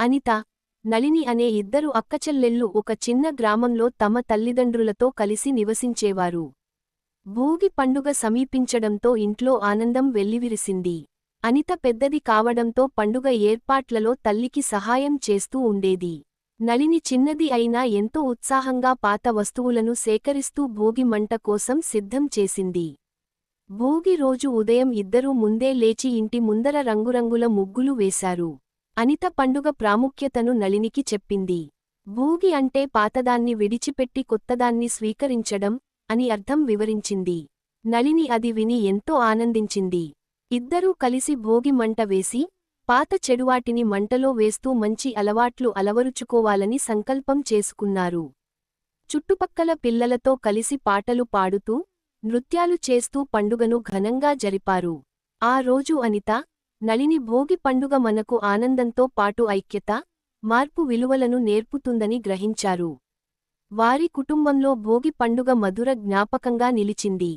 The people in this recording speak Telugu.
అనిత, నళిని అనే ఇద్దరు అక్కచెల్లెళ్ళు ఒక చిన్న గ్రామంలో తమ తల్లిదండ్రులతో కలిసి నివసించేవారు. భోగి పండుగ సమీపించడంతో ఇంట్లో ఆనందం వెల్లివిరిసింది. అనిత పెద్దది కావడంతో పండుగ ఏర్పాట్లలో తల్లికి సహాయం చేస్తూ ఉండేది. నళిని చిన్నది అయినా ఎంతో ఉత్సాహంగా పాత వస్తువులను సేకరిస్తూ భోగి మంట కోసం సిద్ధం చేసింది. భోగి రోజు ఉదయం ఇద్దరూ ముందే లేచి ఇంటి ముందర రంగురంగుల ముగ్గులు వేశారు. అనిత పండుగ ప్రాముఖ్యతను నళినికి చెప్పింది. భోగి అంటే పాతదాన్ని విడిచిపెట్టి కొత్తదాన్ని స్వీకరించడం అని అర్థం వివరించింది. నళిని అది విని ఎంతో ఆనందించింది. ఇద్దరూ కలిసి భోగి మంట వేసి, పాత చెడువాటిని మంటలో వేస్తూ మంచి అలవాట్లు అలవరుచుకోవాలని సంకల్పం చేసుకున్నారు. చుట్టుపక్కల పిల్లలతో కలిసి పాటలు పాడుతూ, నృత్యాలు చేస్తూ పండుగను ఘనంగా జరిపారు. ఆ రోజు అనిత, నళిని భోగి పండుగ మనకు ఆనందంతో పాటు ఐక్యత, మార్పు విలువలను నేర్పుతుందని గ్రహించారు. వారి కుటుంబంలో భోగి పండుగ మధుర జ్ఞాపకంగా నిలిచింది.